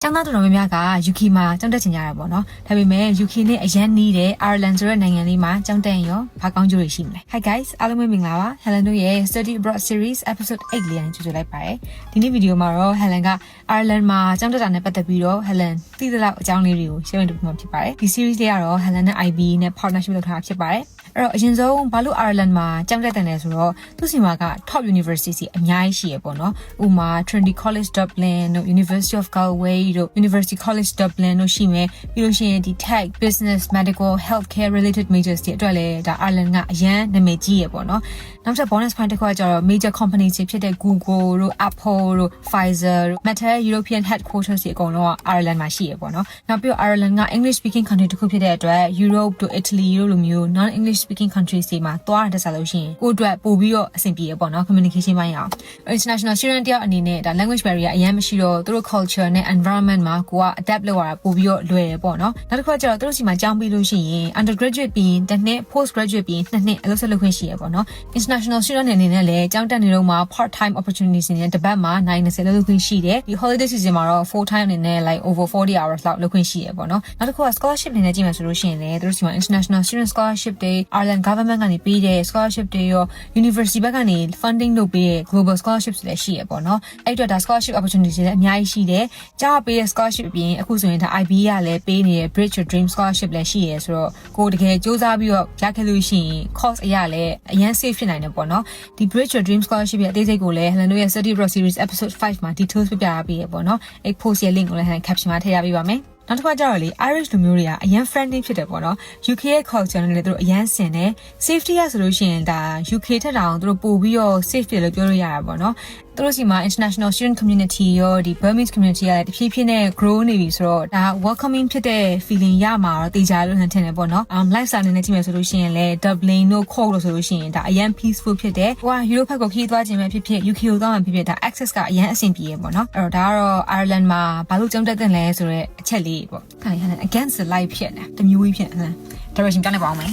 ကျောင်းသားတော်များများက UK မှာကျောင်းတက်ချင်ကြရပေါ့နော်ဒါပေမဲ့ UK နဲ့အရန်နီးတဲ့ Ireland ဆိုတဲ့နိုင်ငံလေးမှာကျောင်းတက်ရင်ရောဘာကောင်းကျိုးတွေရှိမလဲ Hi guys အားလုံးပဲမင်္ဂလာပါ Helen တို့ရဲ့ Study Abroad Series Episode 8 လေးနဲ့ကြိုဆိုလိုက်ပါတယ်ဒီနေ့ဗီဒီယိုမှာတော့ Helen က Ireland မှာကျောင်းတက်တာနဲ့ပတ်သက်ပြီးတော့ Helen သိသလောက်အကြောင်းလေးတွေကို share လုပ်မှာဖြစ်ပါတယ်ဒီ series လေးကတော့ Helen နဲ့ IB နဲ့ partnership လုပ်ထားတာဖြစ်ပါတယ်အဲ့တော့အရင်ဆုံးဘာလို့ Ireland မှာကျောင်းတက်တယ်လဲဆိုတော့သူစီမှာက top university အများကြီးရှိရပေါ့နော်ဥပမာ Trinity College Dublin တို့ University of Galway တို့ University College Dublin တို့ရှိမယ်ပြီးလို့ရှိရင်ဒီ tech business medical healthcare related majors တွေအတွက်လည်းဒါ Ireland ကအရန်နာမည်ကြီးရပေါ့နော်နောက်ထပ် bonus point တစ်ခုကကျတော့ major companies တွေဖြစ်တဲ့ Google တို့ Apple တို့ Pfizer တို့ Meta European headquarters တွေအကုန်လုံးက Ireland မှာရှိရပေါ့နော်နောက်ပြီးတော့ Ireland က English speaking country တစ်ခုဖြစ်တဲ့အတွက် Europe တို့ Italy တို့လိုမျိုး non English speaking countries တွေမှာသွားတဲ့ဆက်လို့ရှိရင်ကိုယ့်အတွက်ပို့ပြီးတော့အဆင်ပြေရပေါ့နော် communication ပိုင်းအောင် international student တယောက်အနေနဲ့ဒါ language barrier အရင်မရှိတော့သူတို့ culture နဲ့ environment မှာကိုက adapt လုပ်ရတာပို့ပြီးတော့လွယ်ရပေါ့နော်နောက်တစ်ခုကကျတော့သူတို့စီမှာကျောင်းပြီးလို့ရှိရင် undergraduate ပြီးရင်တစ်နှစ် post graduate ပြီးရင်နှစ်နှစ်အလုပ်ဆက်လုပ်ခွင့်ရှိရပေါ့နော် international student အနေနဲ့လည်းကျောင်းတက်နေတော့မှာ part time opportunities နဲ့တစ်ပတ်မှာ9-10လုပ်ခွင့်ရှိတယ်ဒီ holiday season မှာတော့ full time အနေနဲ့ like over 40 hours လောက်လုပ်ခွင့်ရှိရပေါ့နော်နောက်တစ်ခုက scholarship အနေနဲ့ကြည့်မယ်ဆိုလို့ရှိရင်လည်းသူတို့စီမှာ international student scholarship တွေ Ireland government ကနေပေးတဲ့ scholarship တွေရော university ဘက်ကနေ funding လုပ်ပေးတဲ့ global scholarships တွေလည်းရှိရပေါ့နော်အဲ့တော့ဒါ scholarship opportunities တွေလည်းအများကြီးရှိတယ်ကြားပေးတဲ့ scholarship အပြင်အခုဆိုရင်ဒါ IB ကလည်းပေးနေတဲ့ Bridge Your Dream scholarship လည်းရှိရဆိုတော့ကိုတကယ်စူးစမ်းပြီးတော့ရခဲ့လို့ရှိရင် course အရာလည်းအရင် safe ဖြစ်နိုင်တယ်ပေါ့နော်ဒီ Bridge Your Dream scholarship ရဲ့အသေးစိတ်ကိုလည်း Helen တို့ရဲ့ Study Abroad series episode 5မှာ details ပြပြပေးရပေါ့နော်အဲ့ post ရဲ့ link ကိုလည်း Helen caption မှာထည့်ပေးပါမယ်နောက်တစ်ခါကျတော့လေ Irish လူမျိုးတွေကအရင် friendly ဖြစ်တယ်ပေါ့နော် UK ရဲ့ culture နဲ့လည်းသူတို့အရင်ဆင်တယ် safety ရဆိုလို့ရှိရင်ဒါ UK ထက်တောင်သူတို့ပို့ပြီးတော့ safe တယ်လို့ပြောလို့ရတာပေါ့နော်သူတို့စီမှာ international student community ရောဒီ Burmese community ကလည်းတဖြည်းဖြည်းနဲ့ grow နေပြီဆိုတော့ဒါ welcoming ဖြစ်တဲ့ feeling ရမှာတော့တေချာလို့ထင်တယ်ပေါ့နော်lifestyle အနေနဲ့ကြည့်မယ်ဆိုလို့ရှိရင်လည်း Dublin တို့ Cork လို့ဆိုလို့ရှိရင်ဒါအရင် peaceful ဖြစ်တယ်ဟိုက Europe ဘက်ကိုခရီးသွားခြင်းပဲဖြစ်ဖြစ် UK ကိုသွားမှဖြစ်ဖြစ်ဒါ access ကအရင်အဆင်ပြေရပေါ့နော်အဲ့တော့ဒါကတော့ Ireland မှာဘာလို့ကြောင်းတက်တဲ့လဲဆိုတော့အချက်လေးပေါ့ခိုင်ဟန် against the light ဖြစ်နေတမျိုးကြီးဖြစ်နေ direction ပြောင်းနေပါအောင်မယ်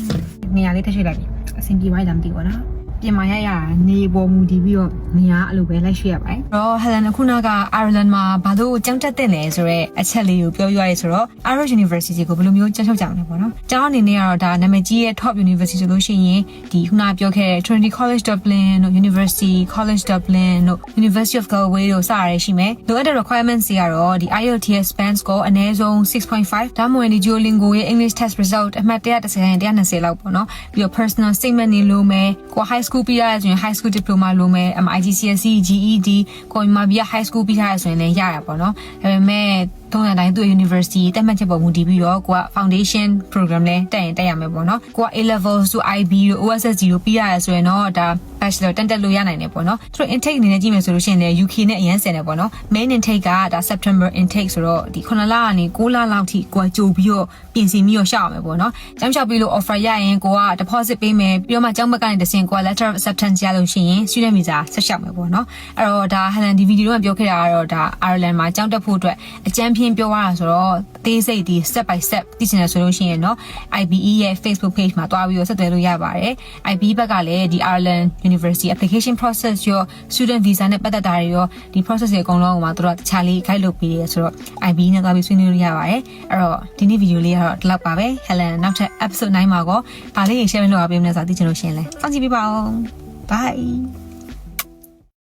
နေရာလေးထည့်ရွှေ့လိုက်ပြီအဆင်ပြေပါလားမသိဘူးနော်ပြင်မာရနေပေါ်မူတည်ပြီးတော့နေရာအဲ့လိုပဲလိုက်ရွှေ့ရပါတယ်။တော့ Helen ခုနက Ireland မှာဘာလို့ကျောင်းတက်တဲ့လဲဆိုတော့အချက်လေးကိုပြောပြရဆိုတော့ Irish University ကိုဘယ်လိုမျိုးကျောင်းချုပ်ကြမလဲပေါ့နော်။ကျောင်းအနေနဲ့ကတော့ဒါနာမည်ကြီးရဲ့ top university ဆိုလို့ရှိရင်ဒီခုနပြောခဲ့တဲ့ Trinity College Dublin တို့ University College Dublin တို့ University of Galway တို့စရရှိမယ်။လိုအပ်တဲ့ requirements တွေကတော့ဒီ IELTS span score အနည်းဆုံး 6.5 ဒါမှမဟုတ်ဒီ Duolingo ရဲ့ English test result အမှတ်130 လောက်ပေါ့နော်။ပြီးတော့ personal statement တွေလိုမယ်။ကို high school ပြီးရဆိုရင် high school diploma လိုမယ် IGCSE GED ကိုမှပြ high school ပြီးထားရဆိုရင်လည်းရတာပေါ့နော်ဒါပေမဲ့သုံးရတိုင်းသူ့ university တက်မှတ်ချက်ပေါ်မူတည်ပြီးတော့ကိုက foundation program လဲတက်ရင်တက်ရမယ်ပေါ့နော်ကိုက A levels တို့ IB တို့ OSSG တို့ပြီးရတယ်ဆိုရင်တော့ဒါ bachelor တက်လို့ရနိုင်တယ်ပေါ့နော်သူတို့ intake အနေနဲ့ကြည့်မယ်ဆိုလို့ရှိရင်လည်း UK နဲ့အရင်ဆင်တယ်ပေါ့နော် main intake ကဒါ September intake ဆိုတော့ဒီ9လကနေ9လလောက်ထိကိုကကြိုပြီးတော့ပြင်ဆင်ပြီးတော့ရှောက်ရမယ်ပေါ့နော်ကျောင်းလျှောက်ပြီးလို့ offer ရရင်ကိုက deposit ပေးမယ်ပြီးတော့မှကျောင်းဘက်ကနေတဆင့်ကိုက letter of acceptance ရလို့ရှိရင် student visa ဆက်လျှောက်မယ်ပေါ့နော်အဲ့တော့ဒါ Helen ဒီ video ကပြောခဲ့တာကတော့ဒါ Ireland မှာကျောင်းတက်ဖို့အတွက်အကြမ်းဖျင်းပြောရတာဆိုတော့သေးစိတ်ဒီ step by step သိချင်တယ်ဆိုလို့ရှိရင်เนาะ IBE ရဲ့ Facebook page မှာတွားပြီးတော့ဆက်သွယ်လို့ရပါတယ် IBE ဘက်ကလည်းဒီ Ireland University application process ရော student visa နဲ့ပတ်သက်တာတွေရောဒီ process တွေအကုန်လုံးကိုမှတို့ကတခြားလေး guide လုပ်ပေးရဲဆိုတော့ IBE နဲ့တွားပြီးဆွေးနွေးလို့ရပါတယ်အဲ့တော့ဒီနေ့ video လေးကတော့ဒီလောက်ပါပဲ Helen နောက်ထပ် episode 9မှာတော့ဒါလေး share လုပ်ပေးမယ်ဆိုတာသိချင်လို့ရှိရင်လည်းစောင့်ကြည့်ပေးပါဦး bye